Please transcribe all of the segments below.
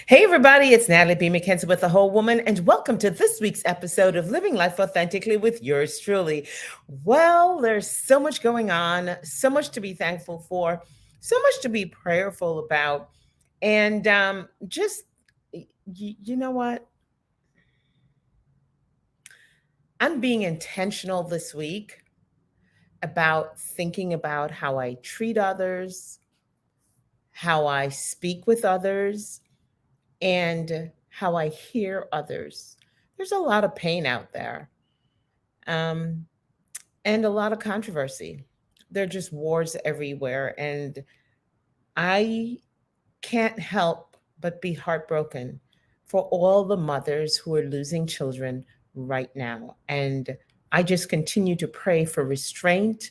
Hey, everybody, it's Natalie B. Mckenzie with The Whole Woman, and welcome to this week's episode of Living Life Authentically with yours truly. Well, there's so much going on, so much to be thankful for, so much to be prayerful about. And you know what? I'm being intentional this week about thinking about how I treat others, how I speak with others, and how I hear others. There's a lot of pain out there, um, and a lot of controversy. There are just wars everywhere, and I can't help but be heartbroken for all the mothers who are losing children right now. And I just continue to pray for restraint.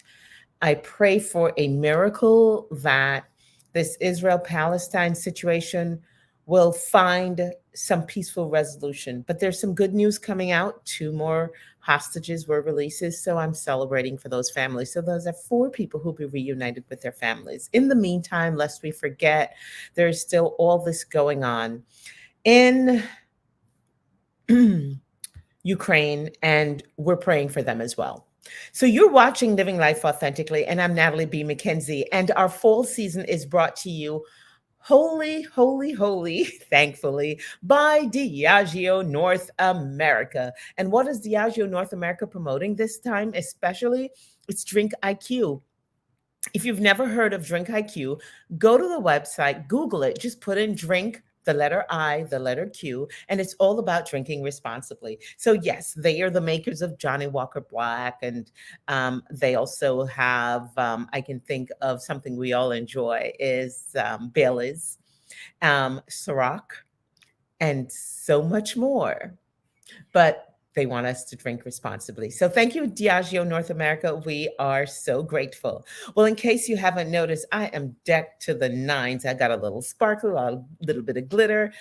I pray for a miracle that this Israel Palestine situation will find some peaceful resolution. But there's some good news coming out. Two more hostages were releases. So I'm celebrating for those families. So those are four people who'll be reunited with their families. In the meantime, lest we forget, there's still all this going on in Ukraine, and we're praying for them as well. So you're watching Living Life Authentically, and I'm Natalie B. Mckenzie, and our fall season is brought to you holy, thankfully, by Diageo North America. And what is Diageo North America promoting this time, especially? It's Drink IQ. If you've never heard of Drink IQ, go to the website, Google it, just put in drink, the letter I, the letter Q, and it's all about drinking responsibly. So, yes, they are the makers of Johnny Walker Black, and they also have, I can think of something we all enjoy is Bailey's, Ciroc, and so much more. But they want us to drink responsibly. So thank you, Diageo North America. We are so grateful. Well, in case you haven't noticed, I am decked to the nines. I got a little sparkle, a little bit of glitter,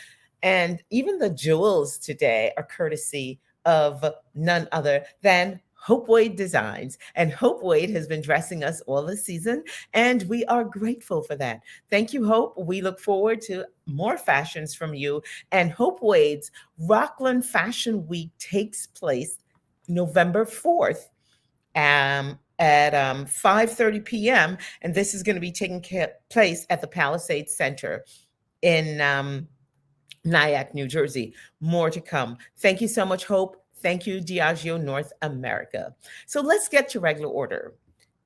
and even the jewels today are courtesy of none other than Hope Wade Designs. And Hope Wade has been dressing us all this season, and we are grateful for that. Thank you, Hope. We look forward to more fashions from you. And Hope Wade's Rockland Fashion Week takes place November 4th at 5:30 p.m. And this is going to be taking place at the Palisades Center in Nyack, New Jersey. More to come. Thank you so much, Hope. Thank you, Diageo North America. So let's get to regular order.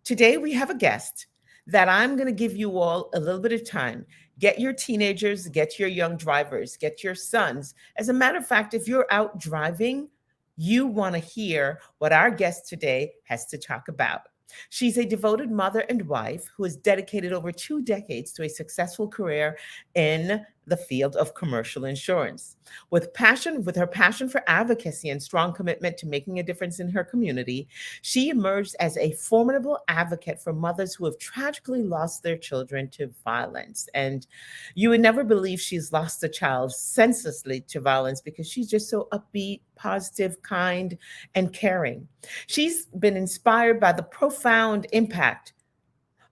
Today we have a guest that I'm going to give you all a little bit of time. Get your teenagers, get your young drivers, get your sons. As a matter of fact, if you're out driving, you want to hear what our guest today has to talk about. She's a devoted mother and wife who has dedicated over 2 decades to a successful career in the field of commercial insurance. With her passion for advocacy and strong commitment to making a difference in her community, she emerged as a formidable advocate for mothers who have tragically lost their children to violence. And you would never believe she's lost a child senselessly to violence because she's just so upbeat, positive, kind, and caring. She's been inspired by the profound impact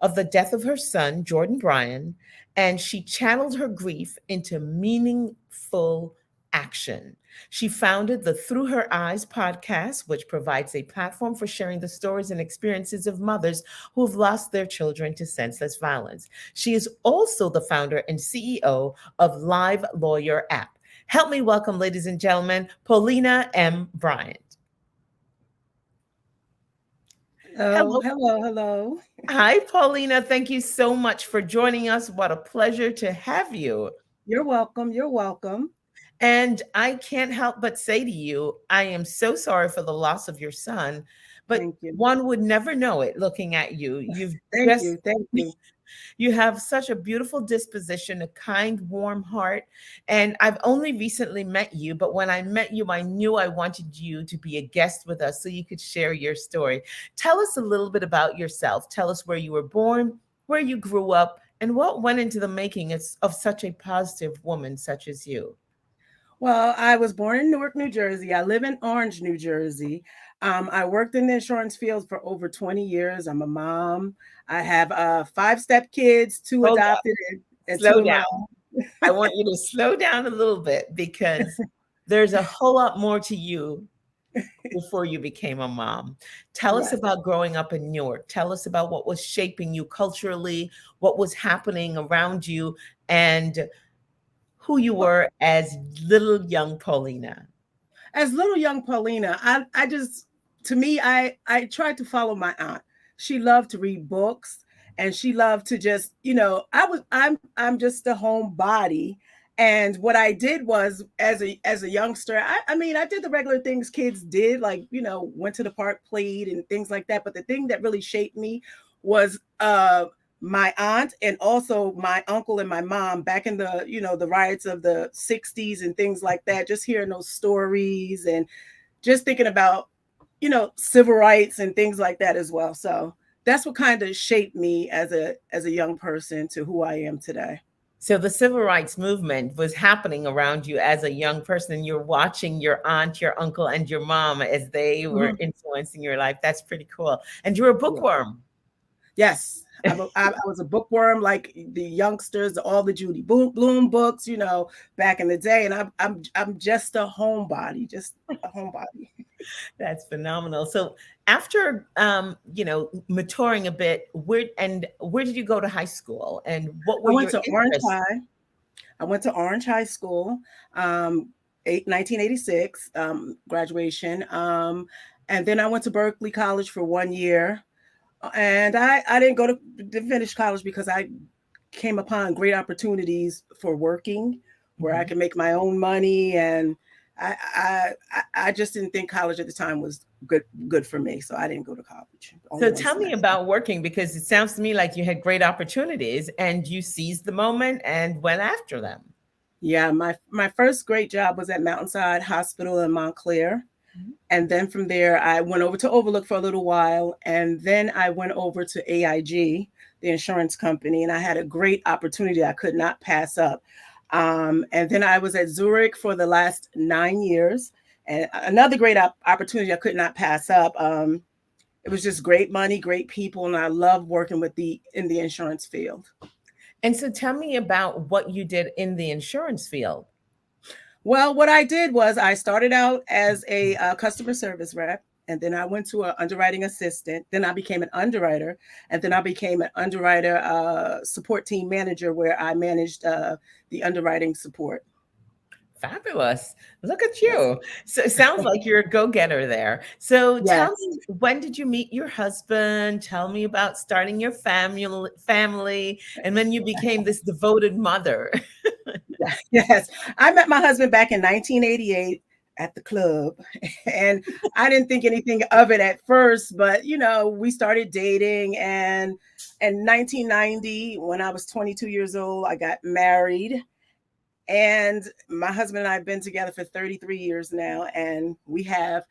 of the death of her son, Jordan Bryan, and she channeled her grief into meaningful action. She founded the Through Her Eyes podcast, which provides a platform for sharing the stories and experiences of mothers who have lost their children to senseless violence. She is also the founder and CEO of Live Lawyer app. Help me welcome, ladies and gentlemen, Paulina M. Bryan. Oh, Hello. hello, hello. Hi, Paulina. Thank you so much for joining us. What a pleasure to have you. You're welcome. You're welcome. And I can't help but say to you, I am so sorry for the loss of your son, but Thank you. one would never know it looking at you. You've Thank just you. Thank you. you have such a beautiful disposition, a kind, warm heart. And I've only recently met you, but when I met you, I knew I wanted you to be a guest with us so you could share your story. Tell us a little bit about yourself. Tell us where you were born, where you grew up, and what went into the making of such a positive woman such as you. Well, I was born in Newark, New Jersey. I live in Orange, New Jersey. I worked in the insurance field for over 20 years. I'm a mom. I have five step kids, two Hold up, adopted and two slow of my down. own. I want you to slow down a little bit because there's a whole lot more to you before you became a mom. Tell us Yes. about growing up in Newark. Tell us about what was shaping you culturally, what was happening around you, and who you were as little young Paulina. As little young Paulina, I just, to me, I tried to follow my aunt. She loved to read books, and she loved to just, I'm just a homebody. And what I did was, as a youngster, I mean, I did the regular things kids did, like, went to the park, played, and things like that. But the thing that really shaped me was my aunt, and also my uncle and my mom back in the riots of the 60s and things like that, just hearing those stories and just thinking about civil rights and things like that as well. So that's what kind of shaped me as a young person to who I am today. So the civil rights movement was happening around you as a young person. You're watching your aunt, your uncle, and your mom as they were Mhm. influencing your life. That's pretty cool. And you're a Yeah. bookworm. Yes. I was a bookworm like the youngsters, all the Judy Bloom books, back in the day. And I'm just a homebody, just a homebody. That's phenomenal. So after maturing a bit, where did you go to high school and what I were went your to Orange interests? High. I went to Orange High School, 1986 graduation. And then I went to Berkeley College for 1 year. And I didn't go to finish college because I came upon great opportunities for working where I Mhm. can make my own money. And I just didn't think college at the time was good for me. So I didn't go to college, only So one tell me semester. about working because it sounds to me like you had great opportunities and you seized the moment and went after them. Yeah, my first great job was at Mountainside Hospital in Montclair. Mhm. And then from there, I went over to Overlook for a little while. And then I went over to AIG, the insurance company, and I had a great opportunity I could not pass up. And then I was at Zurich for the last 9 years, and another great opportunity I could not pass up. It was just great money, great people, and I love working in the insurance field. And so tell me about what you did in the insurance field. Well, what I did was I started out as a customer service rep, and then I went to an underwriting assistant. Then I became an underwriter, and then I became an underwriter support team manager, where I managed the underwriting support. Fabulous. Look at Yes, you. So it sounds like you're a go-getter there. So tell yes. me, when did you meet your husband? Tell me about starting your family and when you became this devoted mother. Yes, I met my husband back in 1988 at the club, and I didn't think anything of it at first, but we started dating, and in 1990, when I was 22 years old, I got married, and my husband and I have been together for 33 years now, and we have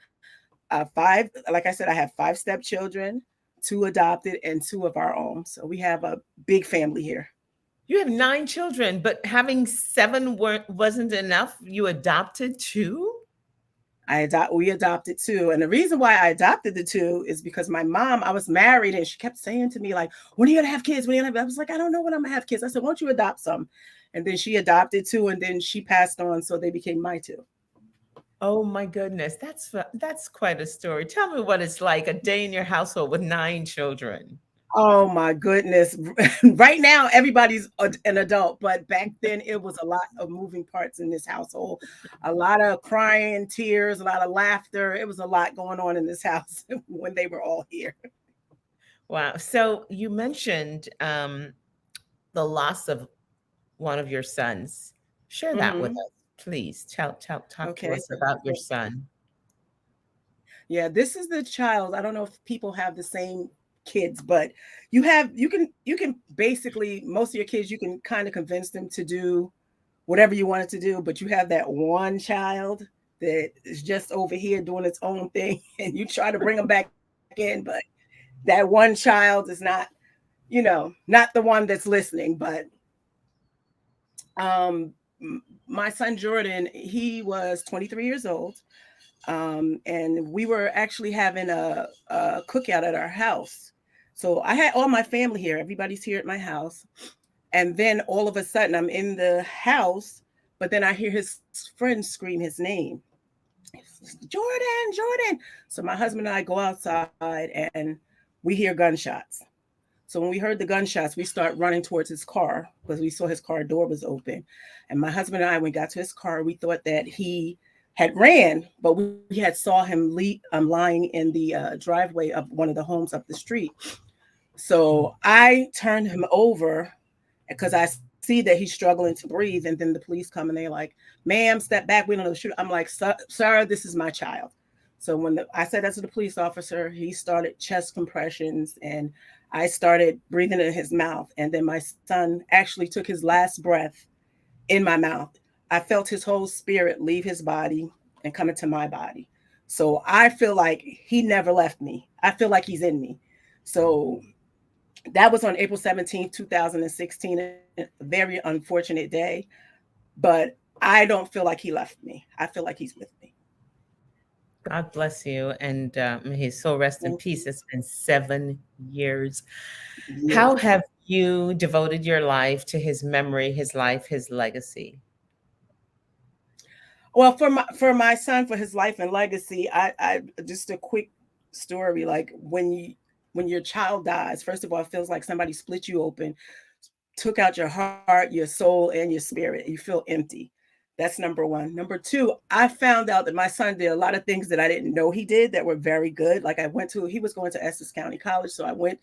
five. Like I said, I have five stepchildren, two adopted, and two of our own. So we have a big family here. You have 9 children, but having 7 wasn't enough. You adopted 2? We adopted two. And the reason why I adopted the two is because my mom, I was married, and she kept saying to me, like, when are you gonna have kids? When are you gonna have? I was like, I don't know when I'm gonna have kids. I said, why don't you adopt some? And then she adopted two, and then she passed on, so they became my two. Oh my goodness, that's quite a story. Tell me what it's like a day in your household with 9 children. Oh my goodness. Right now, everybody's an adult, but back then it was a lot of moving parts in this household. A lot of crying, tears, a lot of laughter. It was a lot going on in this house when they were all here. Wow. So you mentioned the loss of one of your sons. Share that with Hmm. us, please. Talk to Okay. us about your son. Yeah, this is the child. I don't know if people have the same kids, but you can basically, most of your kids, you can kind of convince them to do whatever you want it to do, but you have that one child that is just over here doing its own thing, and you try to bring them back in, but that one child is not the one that's listening. But um my son Jordan, he was 23 years old, and we were actually having a cookout at our house. So I had all my family here. Everybody's here at my house, And then all of a sudden, I'm in the house, but then I hear his friend scream his name, Jordan, Jordan. So my husband and I go outside and we hear gunshots. So when we heard the gunshots, we start running towards his car because we saw his car door was open. And my husband and I, when we got to his car, we thought that he had ran, but we had saw him lying in the driveway of one of the homes up the street. Mm. So I turned him over because I see that he's struggling to breathe. And then the police come and they're like, ma'am, step back. We don't know the shooter. I'm like, sir, this is my child. So when I said that to the police officer, he started chest compressions and I started breathing in his mouth. And then my son actually took his last breath in my mouth. I felt his whole spirit leave his body and come into my body. So I feel like he never left me. I feel like he's in me. So that was on April 17th, 2016, a very unfortunate day. But I don't feel like he left me. I feel like he's with me. God bless you, and may his soul rest in Thank you. peace. It's been 7 years. How Yes. have you devoted your life to his memory, his life, his legacy? Well, for my son, for his life and legacy, I just a quick story. Like when your child dies, first of all, it feels like somebody split you open, took out your heart, your soul, and your spirit. You feel empty. That's number one. Number two, I found out that my son did a lot of things that I didn't know he did that were very good. Like he was going to Essex County College, so I went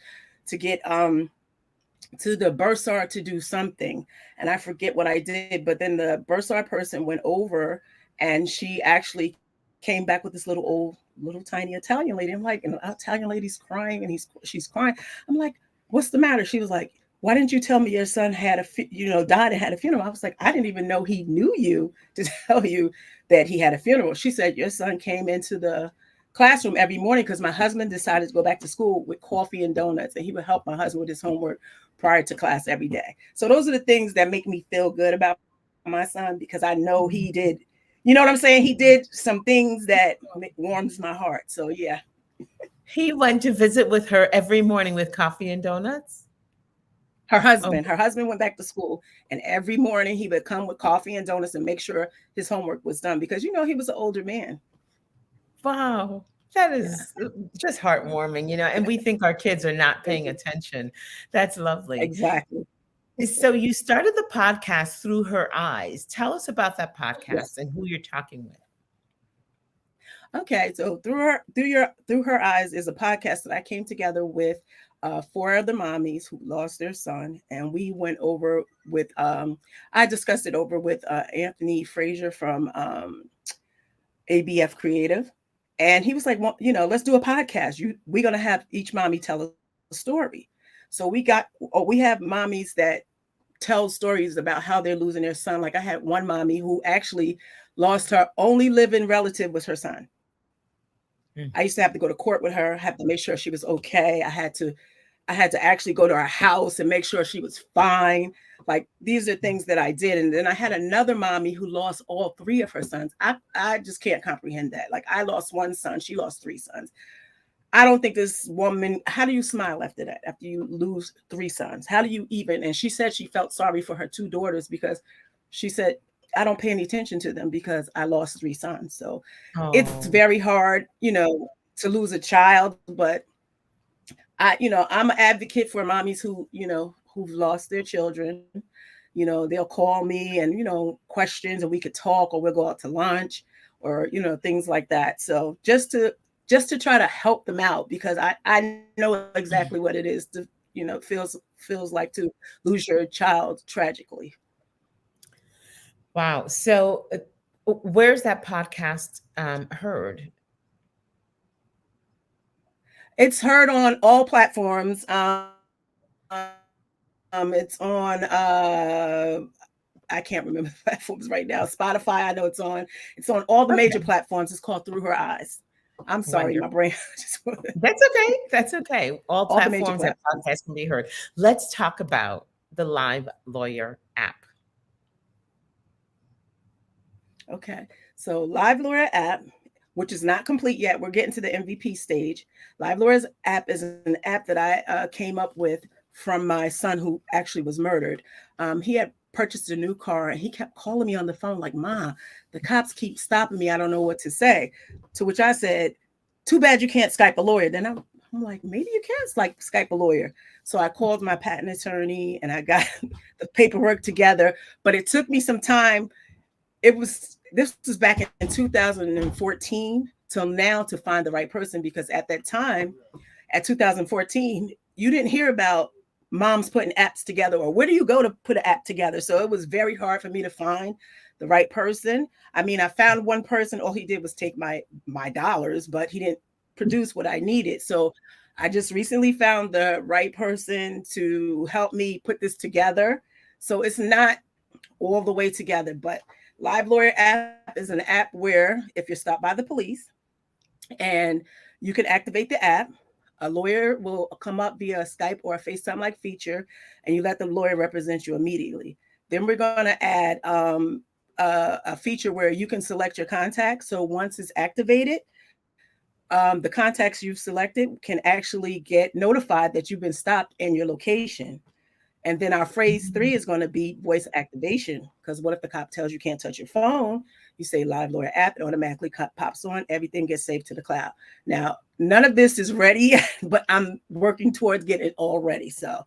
to get to the bursar to do something, and I forget what I did. But then the bursar person went over, and she actually came back with this little tiny Italian lady. I'm like, and the Italian lady's crying, and she's crying. I'm like, what's the matter? She was like, why didn't you tell me your son had died and had a funeral? I was like, I didn't even know he knew you to tell you that he had a funeral. She said your son came into the classroom every morning because my husband decided to go back to school with coffee and donuts, and he would help my husband with his homework prior to class every day. So those are the things that make me feel good about my son because I know he did, you know what I'm saying? He did some things that warms my heart. So yeah. He went to visit with her every morning with coffee and donuts. Oh, Her husband went back to school, and every morning he would come with coffee and donuts and make sure his homework was done because he was an older man. wow. That Yeah. is just heartwarming, and we think our kids are not Thank paying you. attention. That's lovely. Exactly. So you started the podcast through her eyes. Tell us about that Yes. podcast and who you're talking with. Okay, so through her eyes is a podcast that I came together with four other mommies who lost their son, and we went over with I discussed it over with Anthony Frazier from ABF Creative, and he was like, well, let's do a podcast. We're gonna have each mommy tell a story. So we have mommies that tell stories about how they're losing their son. Like I had one mommy who actually lost her only living relative was her son. Mm. I used to have to go to court with her, have to make sure she was okay. I had to actually go to her house and make sure she was fine. Like these are things that I did. And then I had another mommy who lost all three of her sons. I just can't comprehend that. Like I lost one son, she lost three sons. I don't think this woman, how do you smile after that? After you lose three sons? How do you even? And she said she felt sorry for her two daughters because she said, I don't pay any attention to them because I lost three sons. So it's Oh, very hard, to lose a child, but I'm an advocate for mommies who've lost their children. They'll call me and, questions, and we could talk, or we'll go out to lunch, or, things like that. So just to try to help them out because I know exactly what it is to, feels like to lose your child tragically. wow. So, where's that podcast heard? It's heard on all platforms. It's on I can't remember the platforms right now. Spotify, I know it's on all the major Okay, platforms. It's called Through Her Eyes. I'm sorry, my brain wonderful. just That's okay. That's okay. All all the major platforms and platforms. podcasts can be heard. Let's talk about the Live Lawyer app. Okay. So Live Lawyer app, which is not complete yet. We're getting to the MVP stage. Live Lawyer's app is an app that I came up with from my son who actually was murdered. He had purchased a new car and he kept calling me on the phone like, "Ma, the cops keep stopping me. I don't know what to say." To which I said, "Too bad you can't Skype a lawyer." Then I'm like, maybe you can Skype a lawyer. So I called my patent attorney and I got the paperwork together, but it took me some time. This was back in 2014 till now to find the right person, because at that time, at 2014, you didn't hear about moms putting apps together, or where do you go to put an app together. So it was very hard for me to find the right person. I mean, I found one person, all he did was take my dollars, but he didn't produce what I needed. So I just recently found the right person to help me put this together. So it's not all the way together, but Live Lawyer app is an app where if you're stopped by the police and you can activate the app, a lawyer will come up via a Skype or a FaceTime like feature, and you let the lawyer represent you immediately. Then we're going to add a feature where you can select your contacts. So once it's activated, the contacts you've selected can actually get notified that you've been stopped in your location. And then our phrase three is going to be voice activation. Because what if the cop tells you can't touch your phone? You say Live Lawyer app, it automatically pops on, everything gets saved to the cloud. Now, none of this is ready, but I'm working towards getting it all ready. So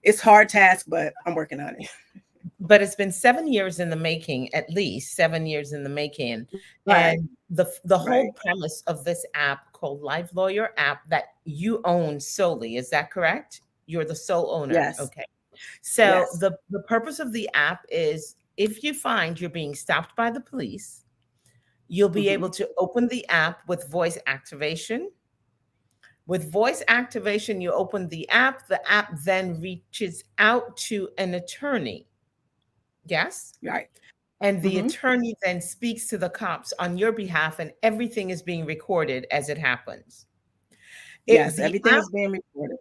it's hard task, but I'm working on it. But it's been 7 years in the making, at least 7 years in the making. Right, And the right. whole premise of this app called Live Lawyer app that you own solely, is that correct? You're the sole owner. Yes, Okay. So yes. the purpose of the app is, if you find you're being stopped by the police, you'll be able Hmm. to open the app with voice activation. With voice activation, you open the app. The app then reaches out to an attorney. Yes. Right. And the Hmm. attorney then speaks to the cops on your behalf, and everything is being recorded as it happens. It, Yes, the everything app is being recorded.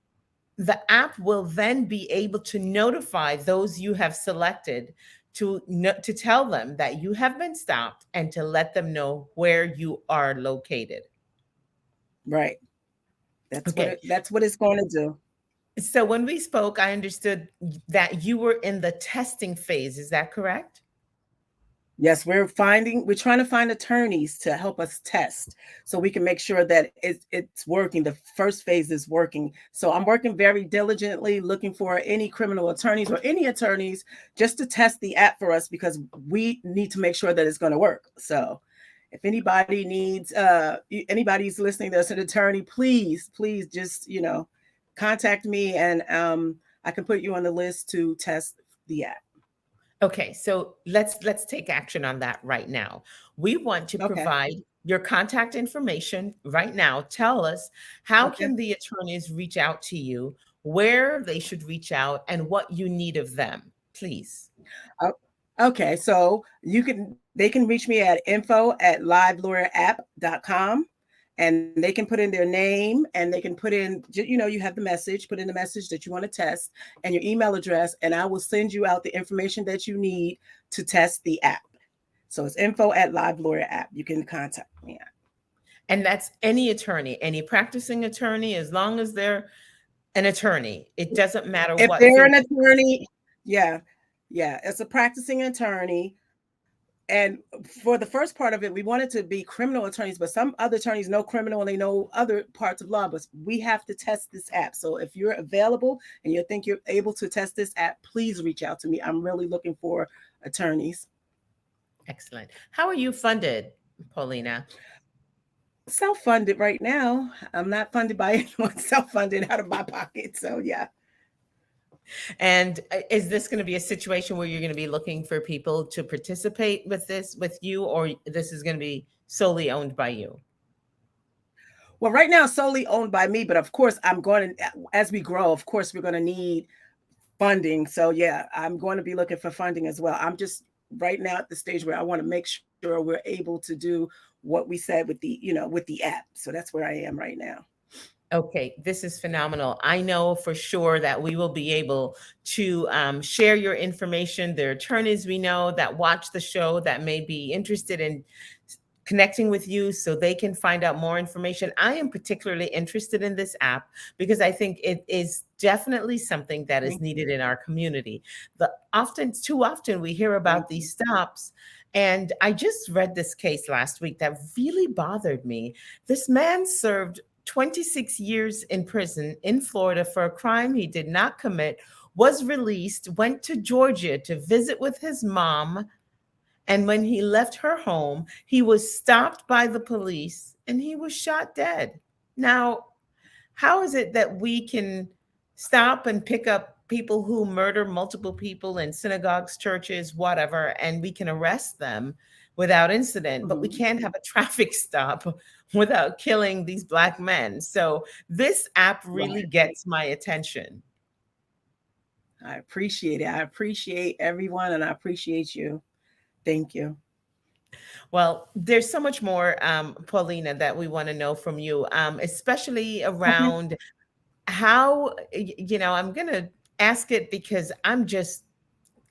the app will then be able to notify those you have selected, to tell them that you have been stopped and to let them know where you are located. Right. Okay. That's what it's going to do. So when we spoke, I understood that you were in the testing phase. Is that correct? Yes, we're trying to find attorneys to help us test so we can make sure that it's working. The first phase is working. So I'm working very diligently looking for any criminal attorneys or any attorneys just to test the app for us, because we need to make sure that it's going to work. So if anybody needs anybody's listening that's an attorney, please just, contact me, and I can put you on the list to test the app. Okay, so let's take action on that right now. We want to Okay. provide your contact information right now. Tell us, how Okay. can the attorneys reach out to you, where they should reach out, and what you need of them, please. Oh, okay, so they can reach me at info@livelawyer.app.com, and they can put in their name, and they can put in, you have the message, put in the message that you want to test and your email address, and I will send you out the information that you need to test the app. So it's info@livelawyer.app. You can contact me. And that's any attorney, any practicing attorney, as long as they're an attorney. It doesn't matter If what they're field. an attorney, yeah, yeah, it's a practicing attorney. And for the first part of it, we wanted to be criminal attorneys, but some other attorneys know criminal and they know other parts of law, but we have to test this app. So if you're available and you think you're able to test this app, please reach out to me. I'm really looking for attorneys. Excellent. How are you funded, Paulina? Self-funded right now. I'm not funded by anyone, self-funded out of my pocket. So yeah. And is this going to be a situation where you're going to be looking for people to participate with this with you, or this is going to be solely owned by you? Well, right now, solely owned by me, but of course, I'm going to, as we grow, of course, we're going to need funding. So yeah, I'm going to be looking for funding as well. I'm just right now at the stage where I want to make sure we're able to do what we said with with the app. So that's where I am right now. Okay, this is phenomenal. I know for sure that we will be able to share your information. There are attorneys we know that watch the show that may be interested in connecting with you so they can find out more information. I am particularly interested in this app because I think it is definitely something that is Thank needed you. in our community. The often too often we hear about Thank these you. stops, and I just read this case last week that really bothered me. This man served 26 years in prison in Florida for a crime he did not commit, was released, went to Georgia to visit with his mom, and when he left her home, he was stopped by the police and he was shot dead. Now, how is it that we can stop and pick up people who murder multiple people in synagogues, churches, whatever, and we can arrest them without incident, but we Mhm. can't have a traffic stop without killing these Black men? So this app really Right. gets my attention. I appreciate it. I appreciate everyone and I appreciate you. Thank you. Well, there's so much more, Paulina, that we want to know from you, especially Okay. around how, I'm going to ask it because I'm just,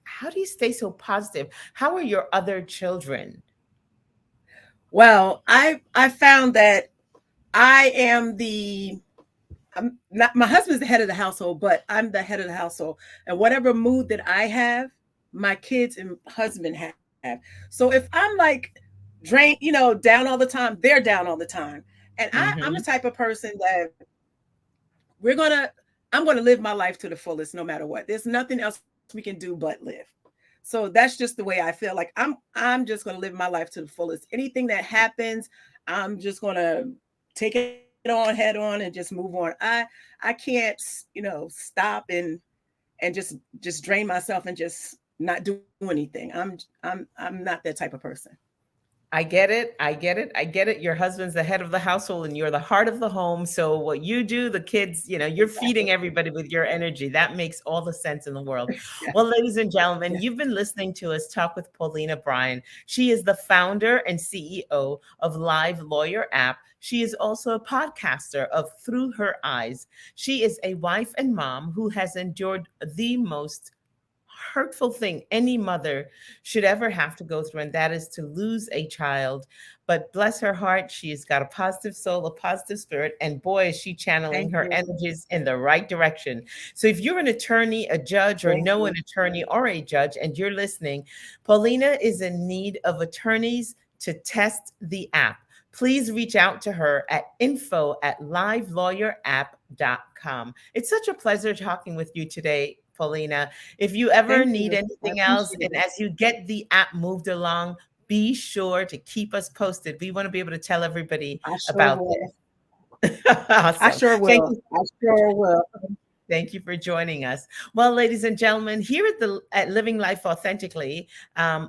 how do you stay so positive? How are your other children? Well, I found that I am the I'm not my husband's the head of the household, but I'm the head of the household. And whatever mood that I have, my kids and husband have. So if I'm like drained, down all the time, they're down all the time. And I'm the Hmm. type of person that we're gonna I'm gonna live my life to the fullest no matter what. There's nothing else we can do but live. So that's just the way I feel. Like I'm just gonna live my life to the fullest. Anything that happens, I'm just gonna take it on head on and just move on. I can't, stop and just drain myself and just not do anything. I'm not that type of person. I get it. I get it. I get it. Your husband's the head of the household and you're the heart of the home. So what you do, the kids, you're Exactly. feeding everybody with your energy. That makes all the sense in the world. Well, Yes. ladies and gentlemen, Yes. you've been listening to us talk with Paulina Bryan. She is the founder and CEO of Live Lawyer app. She is also a podcaster of Through Her Eyes. She is a wife and mom who has endured the most hurtful thing any mother should ever have to go through, and that is to lose a child. But bless her heart, she's got a positive soul, a positive spirit, and boy, is she channeling Thank her you. energies in the right direction. So if you're an attorney, a judge, or Thank know an you. attorney or a judge, and you're listening, Paulina is in need of attorneys to test the app. Please reach out to her at info@livelawyerapp.com. It's such a pleasure talking with you today, Paulina. If you ever Thank need you. I anything else, appreciate and it. as you get the app moved along, be sure to keep us posted. We want to be able to tell everybody I sure about will. this. I Awesome. sure Thank will. you. I sure will. Thank you for joining us. Well, ladies and gentlemen, here at Living Life Authentically,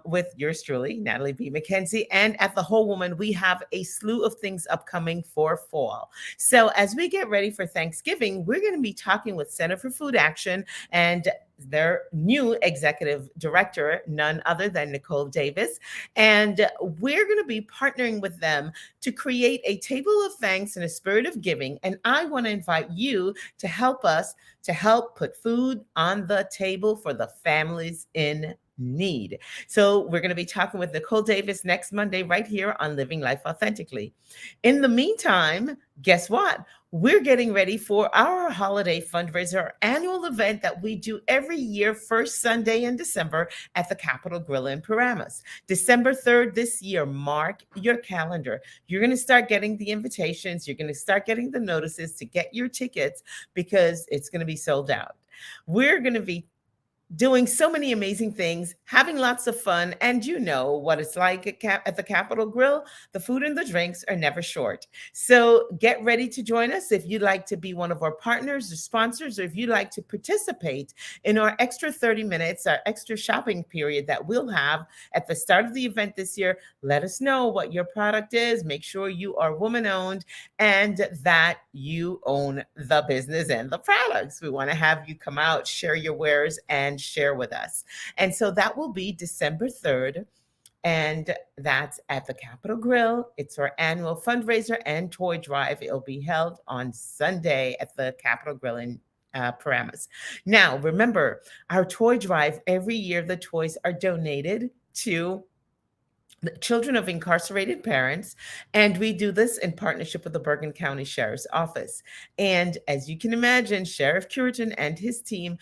with yours truly, Natalie B. Mckenzie, and at the Whole Woman, we have a slew of things upcoming for fall. So as we get ready for Thanksgiving, we're going to be talking with Center for Food Action and their new executive director, none other than Nicole Davis. And we're going to be partnering with them to create a table of thanks in a spirit of giving. And I want to invite you to help us to help put food on the table for the families in need. So we're going to be talking with Nicole Davis next Monday right here on Living Life Authentically. In the meantime, guess what? We're getting ready for our holiday fundraiser, our annual event that we do every year, first Sunday in December at the Capitol Grill in Paramus. December 3rd this year, mark your calendar. You're going to start getting the invitations. You're going to start getting the notices to get your tickets because it's going to be sold out. We're going to be doing so many amazing things, having lots of fun. And you know what it's like at the Capitol Grill. The food and the drinks are never short. So get ready to join us if you'd like to be one of our partners or sponsors, or if you'd like to participate in our extra 30 minutes, our extra shopping period that we'll have at the start of the event this year. Let us know what your product is. Make sure you are woman owned and that you own the business and the products. We want to have you come out, share your wares, and share with us. And so that will be December 3rd. And that's at the Capitol Grill. It's our annual fundraiser and toy drive. It'll be held on Sunday at the Capitol Grill in Paramus. Now, remember, our toy drive, every year the toys are donated to the children of incarcerated parents, and we do this in partnership with the Bergen County Sheriff's Office. And as you can imagine, Sheriff Curitan and his team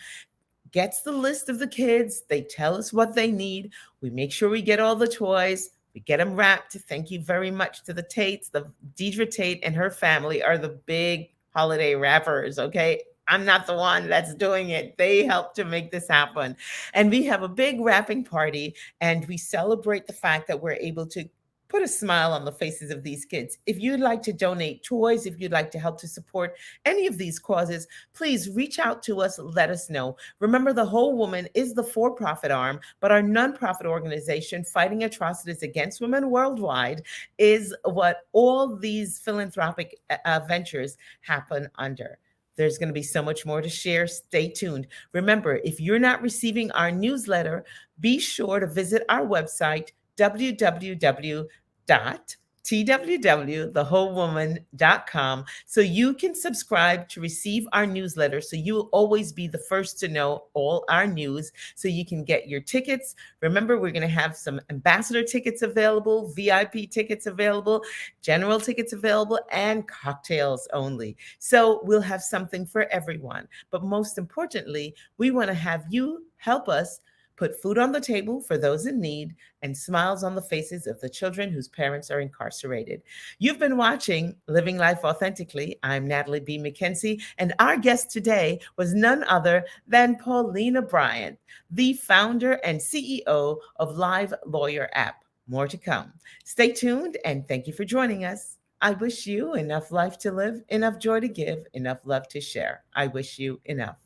gets the list of the kids. They tell us what they need. We make sure we get all the toys. We get them wrapped. Thank you very much to the Tates. The Deidre Tate and her family are the big holiday wrappers. Okay. I'm not the one that's doing it. They help to make this happen. And we have a big wrapping party and we celebrate the fact that we're able to put a smile on the faces of these kids. If you'd like to donate toys, if you'd like to help to support any of these causes, please reach out to us. Let us know. Remember, the Whole Woman is the for profit arm, but our nonprofit organization, Fighting Atrocities Against Women Worldwide, is what all these philanthropic ventures happen under. There's going to be so much more to share. Stay tuned. Remember, if you're not receiving our newsletter, be sure to visit our website, www.twwthewholewoman.com, so you can subscribe to receive our newsletter, so you'll always be the first to know all our news, so you can get your tickets. Remember, we're going to have some ambassador tickets available, VIP tickets available, general tickets available, and cocktails only. So we'll have something for everyone. But most importantly, we want to have you help us put food on the table for those in need and smiles on the faces of the children whose parents are incarcerated. You've been watching Living Life Authentically. I'm Natalie B. Mckenzie, and our guest today was none other than Paulina Bryan, the founder and CEO of Live Lawyer app. More to come. Stay tuned, and thank you for joining us. I wish you enough life to live, enough joy to give, enough love to share. I wish you enough.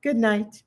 Good night.